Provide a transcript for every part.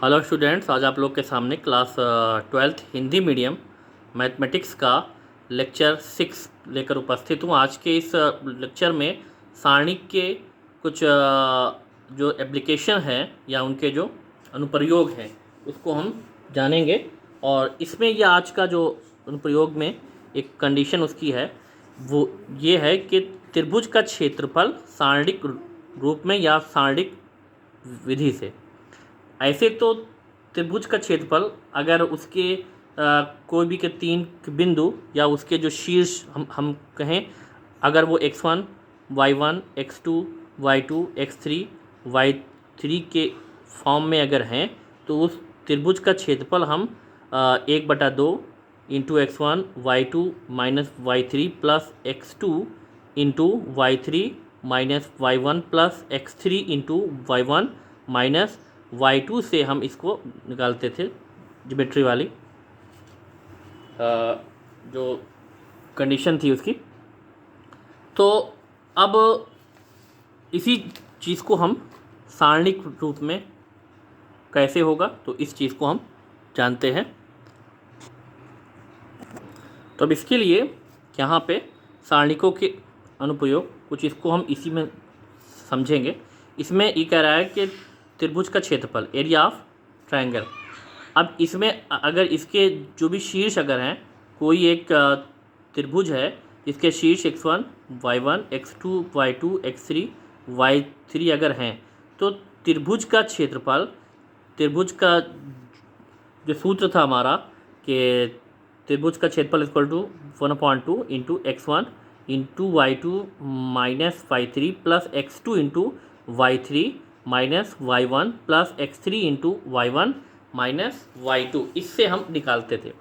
Hello students, आज आप लोग के सामने class 12th Hindi medium mathematics का लेक्चर 6 लेकर उपस्थित हूँ। आज के इस लेक्चर में सारणी के कुछ जो एप्लीकेशन है या उनके जो अनुप्रयोग हैं उसको हम जानेंगे। और इसमें यह आज का जो अनुप्रयोग में एक कंडीशन उसकी है वो ये है कि त्रिभुज का क्षेत्रफल सारणिक रूप में या सारणिक विधि से। ऐसे तो त्रिभुज का क्षेत्रफल अगर उसके कोई भी के तीन बिंदु या उसके जो शीर्ष हम कहें, अगर वो x1, y1, x2, y2, x3, y3 के फॉर्म में अगर हैं तो उस त्रिभुज का क्षेत्रफल हम 1/2 into x1 y2 minus y3 plus x2 into y3 minus y1 plus x3 into y1 minus y2 से हम इसको निकालते थे। ज्योमेट्री वाली जो कंडीशन थी उसकी। तो अब इसी चीज़ को हम सारणिक रूप में कैसे होगा तो इस चीज़ को हम जानते हैं। तो अब इसके लिए यहाँ पे सारणिकों के अनुप्रयोग कुछ इसको हम इसी में समझेंगे। इसमें ये कह रहा है कि त्रिभुज का क्षेत्रफल, एरिया ऑफ ट्रायंगल। अब इसमें अगर इसके जो भी शीर्ष अगर हैं, कोई एक त्रिभुज है जिसके शीर्ष x1, y1, x2, y2, x3, y3 अगर हैं तो त्रिभुज का क्षेत्रफल, त्रिभुज का जो सूत्र था हमारा कि त्रिभुज का क्षेत्रफल equal to 1/2 into x1 into y2 minus y3 plus x2 into y3 minus y1 plus x3 into y1 minus y2, इससे हम निकालते थे।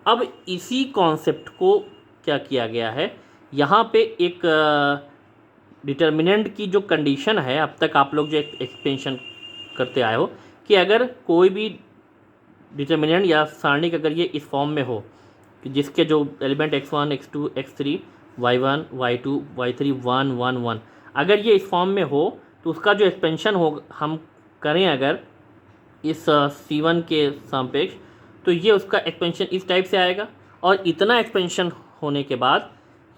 अब इसी कॉन्सेप्ट को क्या किया गया है, यहाँ पे एक डिटर्मिनेंट की जो कंडीशन है, अब तक आप लोग जो एक्सपेंशन करते आए हो कि अगर कोई भी डिटर्मिनेंट या सारणिक अगर ये इस फॉर्म में हो कि जिसके जो element x1, x2, x3, y1, y2, y3 1 1 1, अगर ये इस फॉर्म में हो तो उसका जो एक्सपेंशन हो हम करें अगर इस C1 के सापेक्ष, तो ये उसका एक्सपेंशन इस टाइप से आएगा। और इतना एक्सपेंशन होने के बाद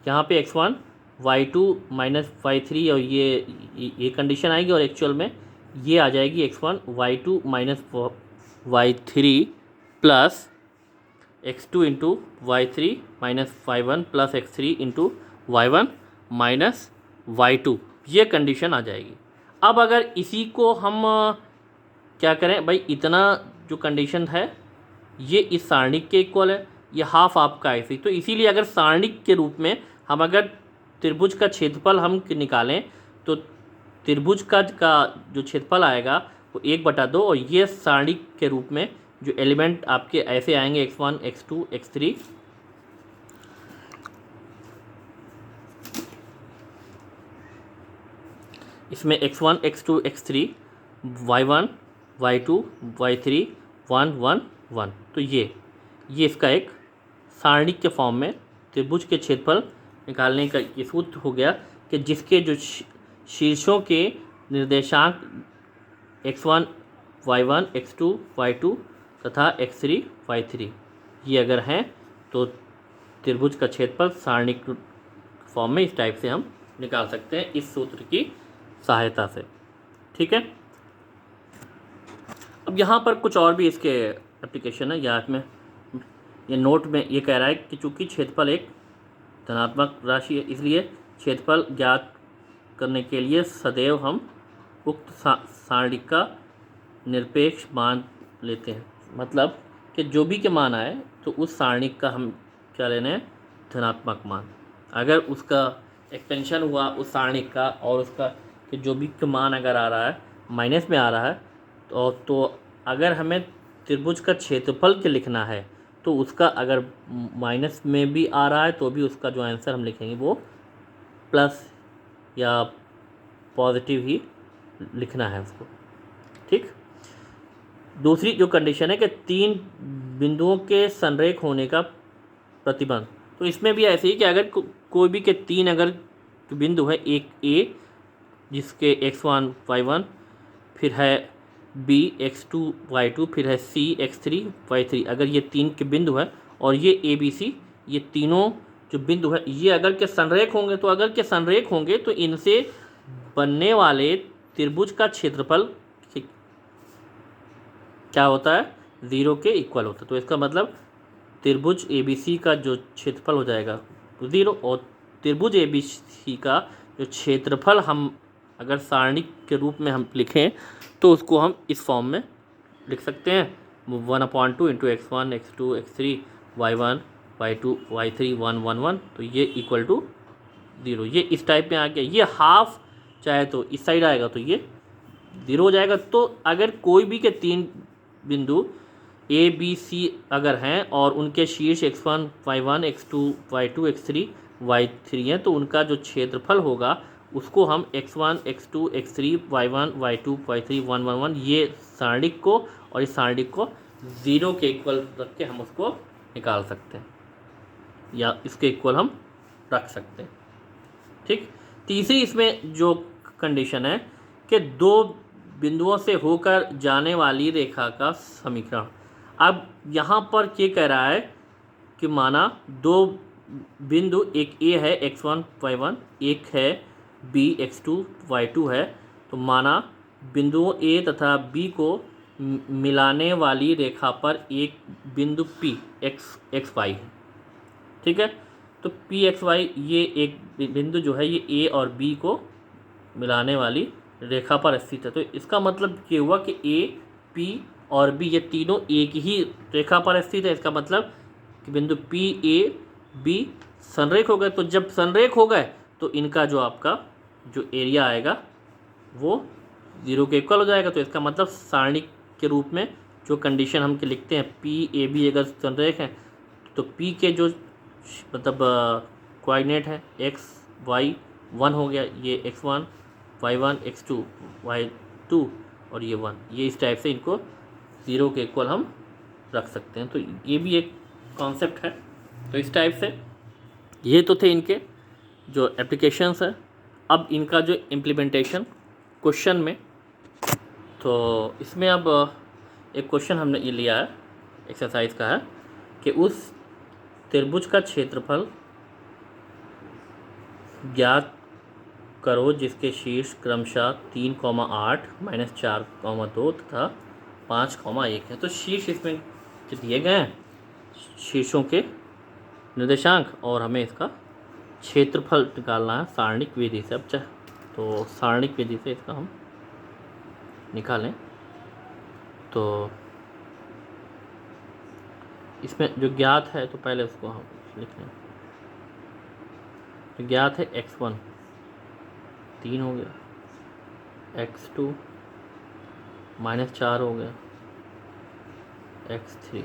यहाँ पे x1, y2 माइनस y3 और ये कंडीशन आएगी और एक्चुअल में ये आ जाएगी x1, y2 minus y3 plus x2 into y3 minus y1 plus x3 into y1 minus y2, ये कंडीशन आ जाएगी। अब अगर इसी को हम क्या करें भाई, इतना जो कंडीशन है ये इस सारणिक के इक्वल है, ये हाफ आपका ऐसी, तो इसीलिए अगर सारणिक के रूप में हम अगर त्रिभुज का क्षेत्रफल हम निकालें तो त्रिभुज का जो क्षेत्रफल आएगा वो 1/2, और ये सारणिक के रूप में जो एलिमेंट आपके ऐसे आएंगे x1, x2, x3, इसमें x1, x2, x3, y1, y2, y3 1 1 1, तो ये इसका एक सारणिक के फॉर्म में त्रिभुज के क्षेत्रफल निकालने का ये सूत्र हो गया कि जिसके जो शीर्षों के निर्देशांक x1, y1, x2, y2 तथा x3, y3 ये अगर हैं तो त्रिभुज का क्षेत्रफल सारणिक फॉर्म में इस टाइप से हम निकाल सकते हैं इस सूत्र की सहायता से। ठीक है। अब यहाँ पर कुछ और भी इसके एप्लीकेशन है। या में ये नोट में ये कह रहा है कि चूँकि क्षेत्रफल एक धनात्मक राशि है, इसलिए क्षेत्रफल ज्ञात करने के लिए सदैव हम उक्त सारणिक का निरपेक्ष मान लेते हैं। मतलब कि जो भी के मान आए तो उस सारणिक का हम क्या लेना है, धनात्मक मान। अगर उसका एक्सपेंशन हुआ उस सारणिक का और उसका कि जो भी का मान अगर आ रहा है माइनस में आ रहा है तो अगर हमें त्रिभुज का क्षेत्रफल के लिखना है तो उसका अगर माइनस में भी आ रहा है तो भी उसका जो आंसर हम लिखेंगे वो प्लस या पॉजिटिव ही लिखना है उसको। ठीक। दूसरी जो कंडीशन है कि 3 बिंदुओं के संरेख होने का प्रतिबंध, तो इसमें भी ऐसे ही कि अगर कोई भी के 3 अगर बिंदु है, एक A जिसके x1, y1, फिर है bx2y2 फिर है cx3y3। अगर ये 3 के बिंदु है और ये ABC, ये तीनों जो बिंदु है ये अगर के संरेख होंगे, तो अगर के संरेख होंगे तो इनसे बनने वाले त्रिभुज का क्षेत्रफल क्या होता है, 0 के इक्वल होता है। तो इसका मतलब त्रिभुज ABC का जो क्षेत्रफल हो जाएगा 0, और त्रिभुज ABC का जो क्षेत्रफल हम अगर सारणी के रूप में हम लिखें तो उसको हम इस फॉर्म में लिख सकते हैं, 1/2 into x1 x2 x3 y1 y2 y3 1 1 1, तो ये इक्वल टू 0। ये इस टाइप में आ गया। ये हाफ चाहे तो इस साइड आएगा तो ये 0 हो जाएगा। तो अगर कोई भी के 3 बिंदु A B C अगर हैं और उनके शीर्ष x1 y1 x2 y2 x3 y3 हैं, तो उनका जो क्षेत्रफल होगा उसको हम x1 x2 x3 y1 y2 y3 1 1 1 ये सारणिक को और इस सारणिक को 0 के इक्वल रख के हम उसको निकाल सकते हैं, या इसके इक्वल हम रख सकते हैं। ठीक। तीसरी इसमें जो कंडीशन है कि 2 बिंदुओं से होकर जाने वाली रेखा का समीकरण। अब यहाँ पर क्या कह रहा है कि माना 2 बिंदु, एक A है x1 y1, एक है B x2 y2 है, तो माना बिंदुओं A तथा B को मिलाने वाली रेखा पर एक बिंदु P x y है। ठीक है। तो P x y ये एक बिंदु जो है ये A और B को मिलाने वाली रेखा पर स्थित है। तो इसका मतलब ये हुआ कि A P और B ये तीनों एक ही रेखा पर स्थित है। इसका मतलब कि बिंदु P A B संरेख हो गए। तो जब संरेख हो गए तो इनका जो आपका जो एरिया आएगा वो 0 के इक्वल हो जाएगा। तो इसका मतलब सारणी के रूप में जो कंडीशन हम लिखते हैं P A B अगर संरेख है तो P के जो मतलब कोऑर्डिनेट है x y 1 हो गया, ये x1 y1 x2 y2 और ये 1, ये इस टाइप से इनको 0 के इक्वल हम रख सकते हैं। तो ये भी एक कॉन्सेप्ट है। तो इस टाइप से ये तो थे इनके जो एप्लीकेशंस है। अब इनका जो इम्प्लीमेंटेशन क्वेश्चन में, तो इसमें अब एक क्वेश्चन हमने ये लिया है, एक्सरसाइज का है कि उस त्रिभुज का क्षेत्रफल ज्ञात करो जिसके शीर्ष क्रमशः 3,8 -4,2 तथा 5,1 है। तो शीर्ष इसमें दिए गए हैं शीर्षों के निर्देशांक और हमें इसका क्षेत्रफल निकालना है सारणिक विधि से। अब तो सारणिक विधि से इसका हम निकालें तो इसमें जो ज्ञात है तो पहले उसको हम लिख लें। तो ज्ञात है x1 3 हो गया, x2 -4 हो गया, x3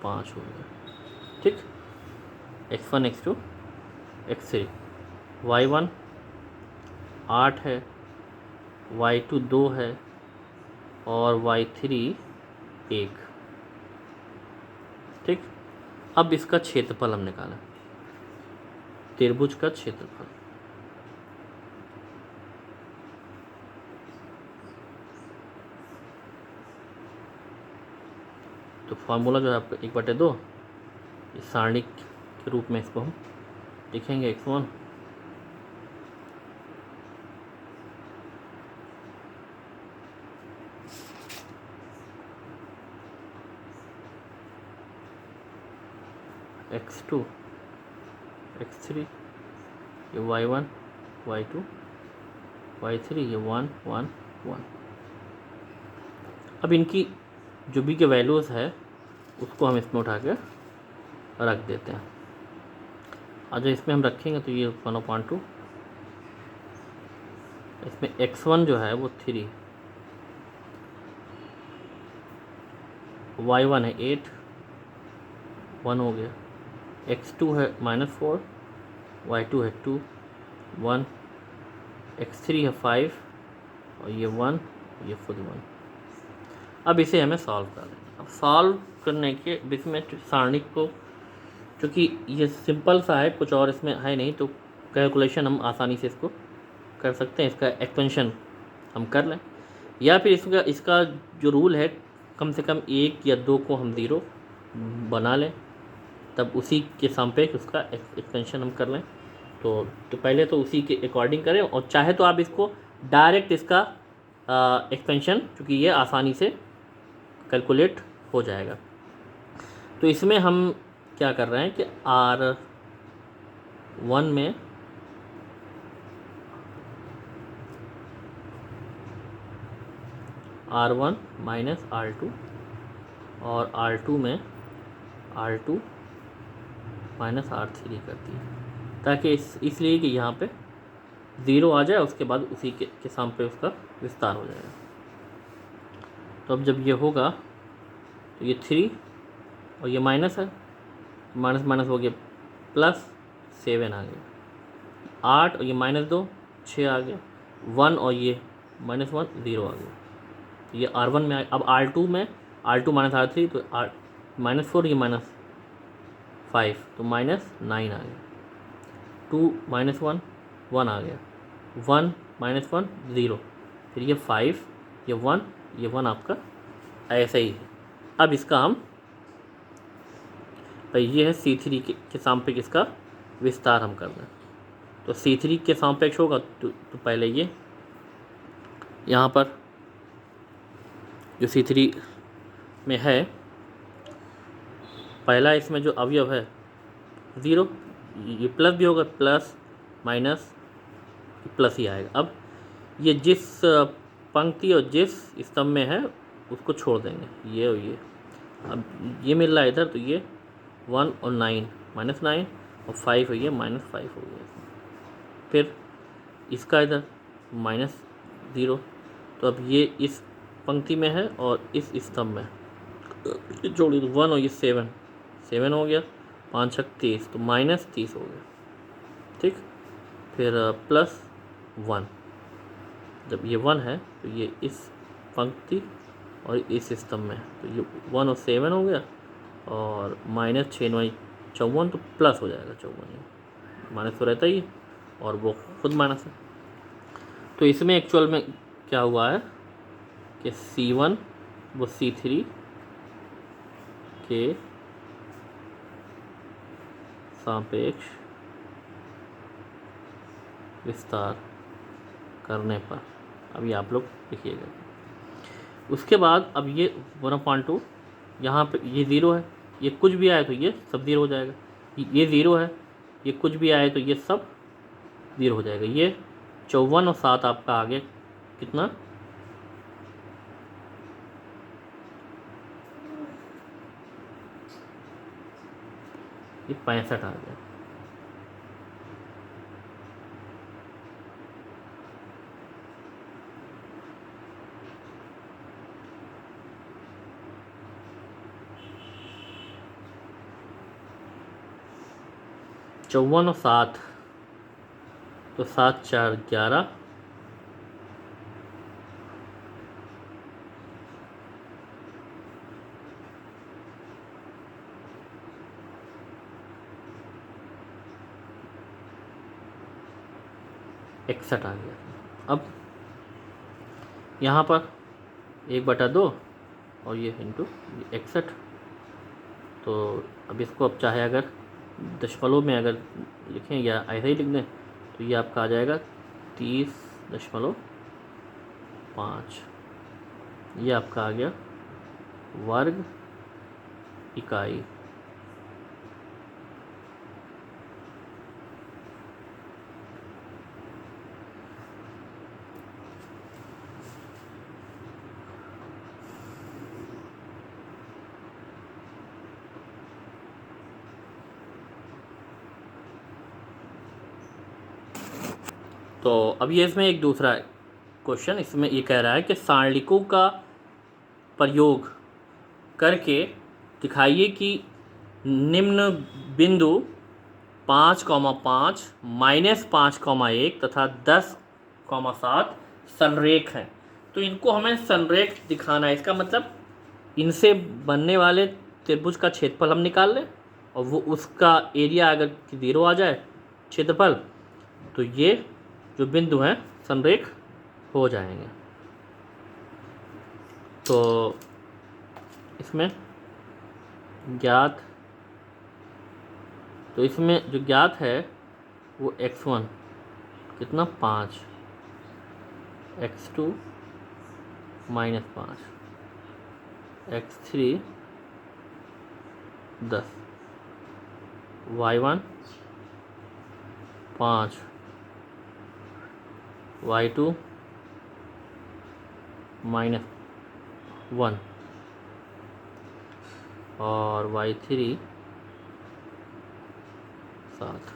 5 हो गया। ठीक। x1 x2 x3, y1 8 है, y2 2 है और y3 1। ठीक। अब इसका क्षेत्रफल हम निकालें, त्रिभुज का क्षेत्रफल। तो फार्मूला जो है आपका 1/2, इस सारणी के रूप में इसको हम लिखेंगे x1 x2 x3, ये y1 y2 y3, ये 1 1 1। अब इनकी जो भी के वैल्यूज़ है उसको हम इसमें उठा के रख देते हैं। और जो इसमें हम रखेंगे तो ये 1/2, इसमें x1 जो है वो 3, y1 है 8 1 हो गया, x2 है -4, y2 है 2 1, x3 है 5 और ये 1, ये खुद 1। अब इसे हमें सॉल्व कर लेना। अब सॉल्व करने के इसमें सारणी को, क्योंकि ये सिंपल सा है, कुछ और इसमें है नहीं, तो कैलकुलेशन हम आसानी से इसको कर सकते हैं। इसका एक्सपेंशन हम कर लें। या फिर इसका इसका जो रूल है कम से कम 1 या 2 को हम 0 बना लें, तब उसी के सापेक्ष उसका एक्सपेंशन हम कर लें। तो पहले तो उसी के अकॉर्डिंग करें, और चाहे तो आप इसको डायरेक्ट इसका एक्सपेंशन, चूँकि ये आसानी से कैलकुलेट हो जाएगा। तो इसमें हम क्या कर रहे हैं कि R1 में R1 माइनस R2 और R2 में R2 माइनस R3 करती है, ताकि इसलिए कि यहाँ पे 0 आ जाए, उसके बाद उसी के सामने उसका विस्तार हो जाएगा। तो अब जब ये होगा तो ये 3 और ये माइनस है, माइनस माइनस हो गया प्लस 7 आ गया, 8 और ये -2 6 आ गया, 1 और ये -1 0 आ गया। तो ये R1 में अब R2 में R2 माइनस R3 तो -4 ये -5 तो -9 आ गया, 2 -1 1 आ गया, 1 -1 0, फिर ये 5 ये 1 ये 1 आपका ऐसा ही है। अब इसका हम भाई ये है C3 के सापेक्ष इसका विस्तार हम कर रहे हैं। तो C3 के सापेक्ष होगा तो पहले ये यहाँ पर जो C3 में है, पहला इसमें जो अवयव है 0, ये प्लस भी होगा, प्लस माइनस प्लस ही आएगा। अब ये जिस पंक्ति और जिस स्तंभ में है उसको छोड़ देंगे, ये और ये। अब ये मिल रहा है इधर, तो ये 1 और 9 -9 और 5 है, ये -5 हो गया। फिर इसका इधर -0, तो अब ये इस पंक्ति में है और इस स्तंभ में जोड़ी, तो 1 और ये 7 हो गया, 5 6 30 तो -30 हो गया, ठीक। फिर +1, जब ये 1 है तो ये इस पंक्ति और इस स्तंभ में है, तो ये 1 और 7 हो गया, और -6 9 54 तो प्लस हो जाएगा 54, माइनस तो रहता ही है और वो खुद माइनस है। तो इसमें एक्चुअल में क्या हुआ है कि C1 वो C3 के सापेक्ष विस्तार करने पर, अभी आप लोग लिखिएगा। उसके बाद अब ये 1/2 यहाँ पे ये 0 है, ये कुछ भी आए तो ये सब 0 हो जाएगा, ये 0 है, ये कुछ भी आए तो ये सब 0 हो जाएगा। ये 54 और 7 आपका आ गया कितना, ये 65 आ गया। चौवन और 7 तो 7 4 11, इकसठ आ गया। अब यहाँ पर 1/2 और ये इंटू 61, तो अब इसको अब चाहे अगर दशमलव में अगर लिखें या ऐसे ही लिख दें तो ये आपका आ जाएगा 30.5, ये आपका आ गया वर्ग इकाई। तो अब ये इसमें एक दूसरा क्वेश्चन, इसमें ये कह रहा है कि सारणिकों का प्रयोग करके दिखाइए कि निम्न बिंदु 5,5 -5,1 तथा 10,7 संरेख हैं। तो इनको हमें संरेख दिखाना है, इसका मतलब इनसे बनने वाले त्रिभुज का क्षेत्रफल हम निकाल लें और वो उसका एरिया अगर 0 आ जाए क्षेत्रफल, तो ये जो बिंदु हैं संरेख हो जाएंगे। तो इसमें ज्ञात, तो इसमें जो ज्ञात है वो x1 कितना 5, x2 -5, x3 10, y1 5, y2 -1 और y3 7।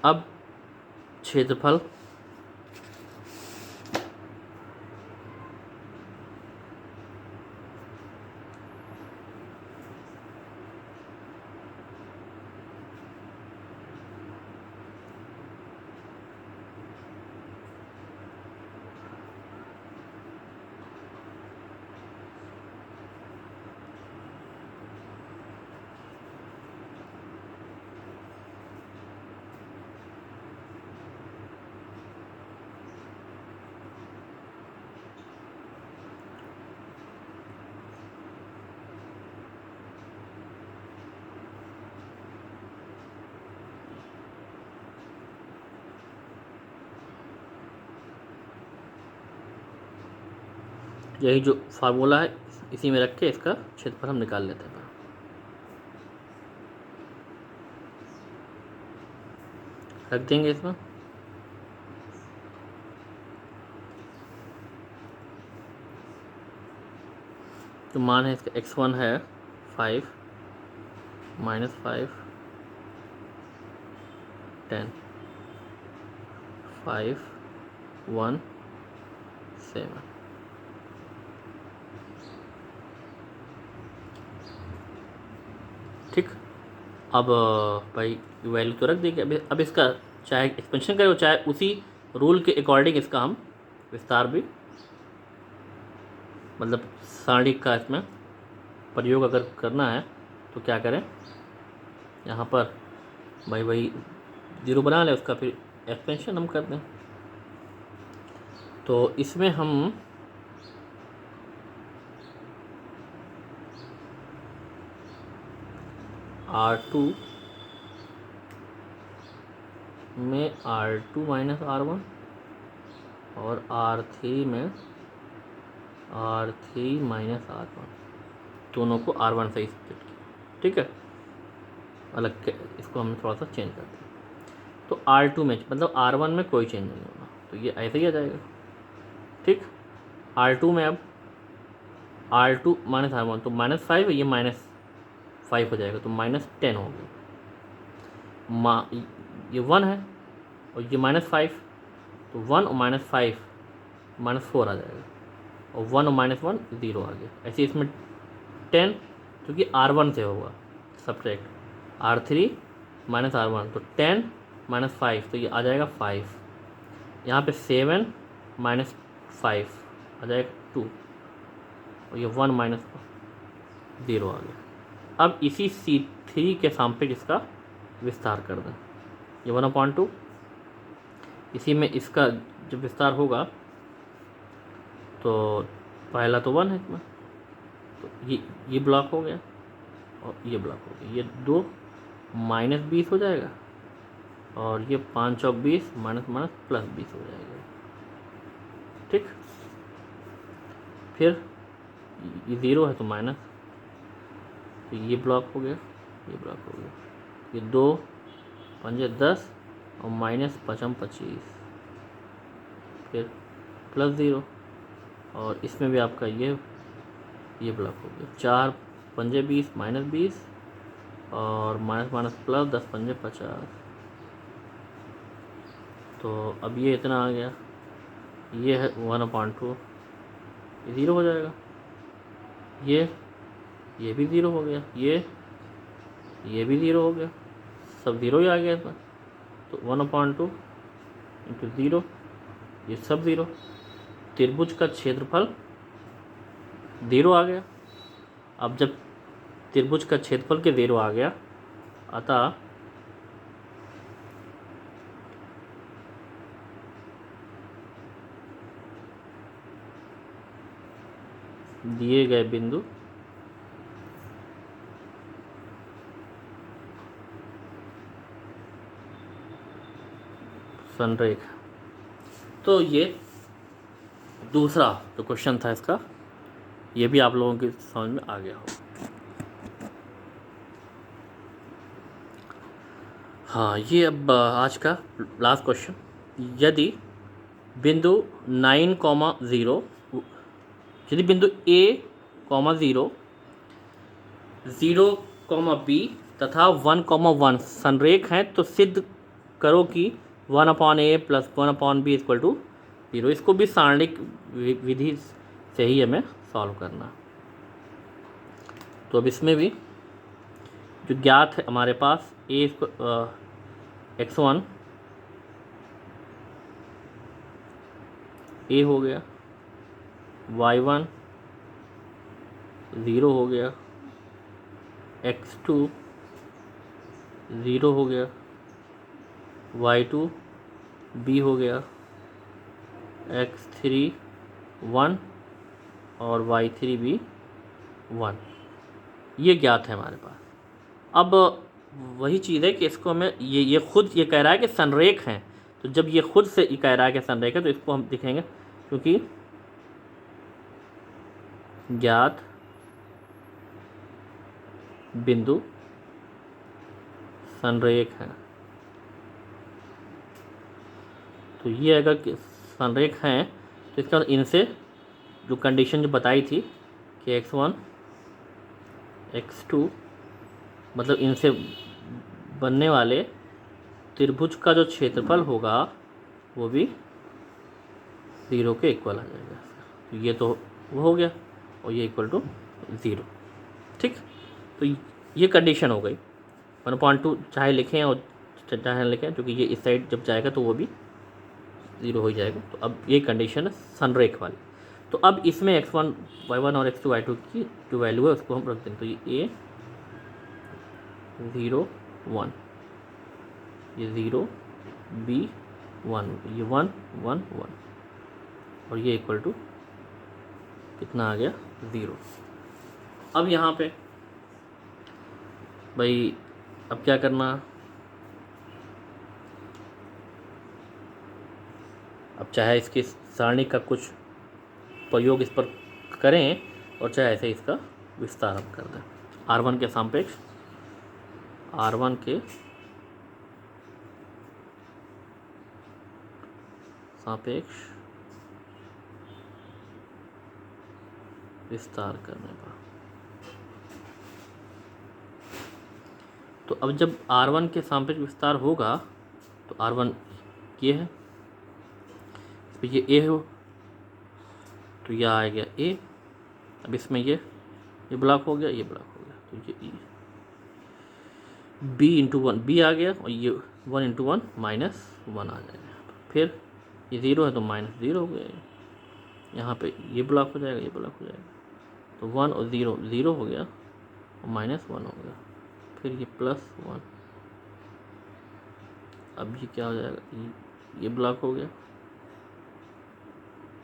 अब क्षेत्रफल यही जो फार्मूला है इसी में रख के इसका क्षेत्रफल हम निकाल लेते हैं। रख देंगे इसमें, तो मान है इसका x1 है 5 -5 10 5 1 7। ठीक, अब भाई वैल्यू तो रख देंगे। अब इसका चाहे एक्सपेंशन करें चाहे उसी रूल के अकॉर्डिंग इसका हम विस्तार भी, मतलब सारणी का इसमें प्रयोग अगर करना है तो क्या करें, यहाँ पर भाई वही 0 बना लें, उसका फिर एक्सपेंशन हम कर दें। तो इसमें हम R2 में R2 - R1 और R3 में R3 - R1 दोनों को R1 से स्प्लिट किया। ठीक है, अलग के इसको हमने थोड़ा सा चेंज कर दिया। तो R2 में मतलब R1 में कोई चेंज नहीं होगा, तो ये ऐसे ही आ जाएगा। ठीक, R2 में अब R2 - R1 तो -5, ये -5 हो जाएगा, तो -10 हो गया। ये 1 है और ये -5, तो 1 और -5 -4 आ जाएगा, और 1 और -1 0 आ गया। ऐसे इसमें 10 क्योंकि R1 से होगा सब्ट्रैक्ट, R3 - R1 तो 10 -5 तो ये आ जाएगा 5। यहाँ पे 7 - 5 आ जाएगा 2, और ये 1 - 0 आ गया। अब इसी C3 के सापेक्ष इसका विस्तार कर दें, ये 1/2, इसी में इसका जब विस्तार होगा तो पहला तो 1 है इसमें, तो ये ब्लॉक हो गया और ये ब्लॉक हो गया, ये 2 -20 हो जाएगा, और ये 5 और 20 +20 हो जाएगा। ठीक, फिर ये 0 है तो माइनस, तो ये ब्लॉक हो गया, ये ब्लॉक हो गया, ये 2 5 10 और -5 25, फिर +0, और इसमें भी आपका ये ब्लॉक हो गया, 4 5 20 -20 और +10 5 50। तो अब ये इतना आ गया, ये है 1/2, ये 0 हो जाएगा, ये भी 0 हो गया, ये भी 0 हो गया, सब 0 ही आ गया इसमें। तो 1/2 × 0, ये सब 0। त्रिभुज का क्षेत्रफल 0 आ गया। अब जब त्रिभुज का क्षेत्रफल के 0 आ गया, अतः दिए गए बिंदु संरेख। तो ये दूसरा जो क्वेश्चन था इसका, ये भी आप लोगों की समझ में आ गया हो। हाँ, ये अब आज का लास्ट क्वेश्चन। यदि बिंदु 9,0 यदि बिंदु A, 0, 0, B तथा 1,1 संरेख हैं तो सिद्ध करो कि 1/A plus 1/B equal to 0। इसको भी सारणिक विधि से ही हमें सॉल्व करना। तो अब इसमें भी जो ज्ञात है हमारे पास x1 A हो गया, y1 0 हो गया, x2 0 हो गया, y2 B हो गया, x3 1 और y3 भी 1। ये ज्ञात है हमारे पास। अब वही चीज़ है कि इसको हमें ये खुद ये कह रहा है कि संरेख हैं, तो जब ये खुद से ये कह रहा है कि संरेख है तो इसको हम दिखेंगे, क्योंकि ज्ञात बिंदु संरेख है। तो ये अगर संरेख हैं तो इसका इनसे जो कंडीशन जो बताई थी कि x1 x2 मतलब इनसे बनने वाले त्रिभुज का जो क्षेत्रफल होगा वो भी 0 के इक्वल आ जाएगा। तो ये तो वो हो गया और ये इक्वल टू 0। ठीक, तो ये कंडीशन हो गई। 1/2 चाहे लिखें और चाहे लिखें, क्योंकि ये इस साइड जब जाएगा तो वो भी 0 हो जाएगा। तो अब ये कंडीशन है संरेख वाली। तो अब इसमें x1 y1 और x2 y2 की जो वैल्यू है उसको हम रख दें। तो ये A 0 1, ये 0 B 1, ये 1 1 1 और ये इक्वल टू कितना आ गया 0। अब यहाँ पे भाई अब क्या करना, अब चाहे इसकी सारणी का कुछ प्रयोग इस पर करें और चाहे ऐसे इसका विस्तार हम कर दें। R1 के सापेक्ष R1 के सापेक्ष विस्तार करने पर। तो अब जब R1 के सापेक्ष विस्तार होगा तो R1 ये है, ये A हो तो यह आ गया A। अब इसमें ये ब्लॉक हो गया, ये ब्लॉक हो गया, तो ये B इंटू 1 B आ गया और ये 1 इंटू 1 -1 आ जाएगा। फिर ये 0 है तो -0 हो गया, यहाँ पे ये ब्लॉक हो जाएगा, ये ब्लॉक हो जाएगा, तो 1 और 0 0 हो गया और -1 हो गया। फिर ये +1, अब ये क्या हो जाएगा, ये ब्लॉक हो गया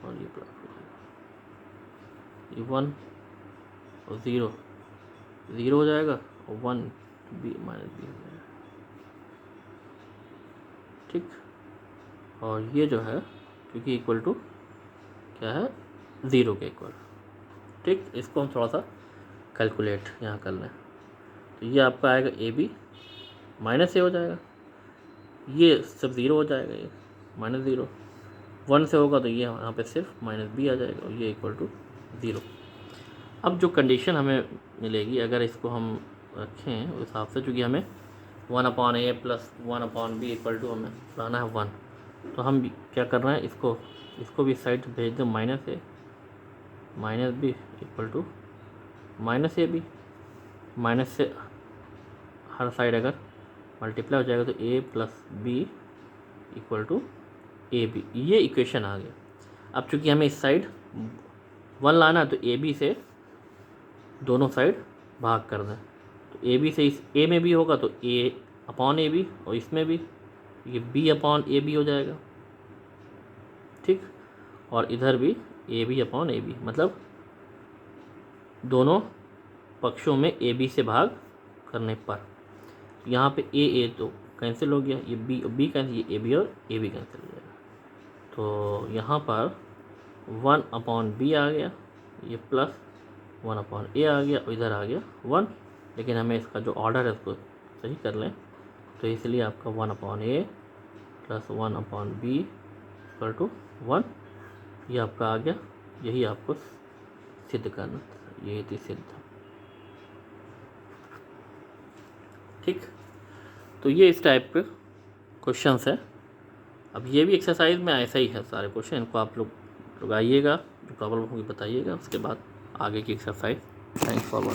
और ये ब्लॉक हो जाएगा, ये 1 और 0 0 हो जाएगा और 1 B - B हो जाएगा। ठीक, और ये जो है क्योंकि इक्वल टू क्या है 0 के इक्वल। ठीक, इसको हम थोड़ा सा कैलकुलेट यहाँ कर लें तो ये आपका आएगा AB -A हो जाएगा, ये सब 0 हो जाएगा, ये -0 1 से होगा तो ये यहाँ पे सिर्फ -B आ जाएगा और ये इक्वल टू 0। अब जो कंडीशन हमें मिलेगी अगर इसको हम रखें उस हिसाब से, चूँकि हमें 1/A plus 1/B equal to हमें लाना है 1, तो हम क्या कर रहे हैं, इसको भी साइड भेज दें -A -B equal to -AB। Minus से हर साइड अगर मल्टीप्लाई हो जाएगा तो A plus B equal to AB, ये इक्वेशन आ गया। अब चूँकि हमें इस साइड 1 लाना है तो AB से दोनों साइड भाग कर दें, तो AB से इस A में भी होगा तो A/AB और इसमें भी ये B/AB हो जाएगा। ठीक, और इधर भी AB/AB, मतलब दोनों पक्षों में ए बी से भाग करने पर। यहाँ पे ए तो कैंसिल हो गया, ये बी कैंसिल, ये ए बी और ए बी कैंसिल हो जाएगा। तो यहाँ पर 1/b आ गया, ये प्लस 1/a आ गया और इधर आ गया 1। लेकिन हमें इसका जो ऑर्डर है उसको सही कर लें, तो इसलिए आपका 1/a plus 1/b equal to 1, ये आपका आ गया। यही आपको सिद्ध करना था, यही थी सिद्ध। ठीक, तो ये इस टाइप के क्वेश्चंस है। अब ये भी एक्सरसाइज में ऐसा ही है सारे क्वेश्चन, इनको आप लोग आइएगा, जो प्रॉब्लम होगी बताइएगा, उसके बाद आगे की एक्सरसाइज। Thanks for watching.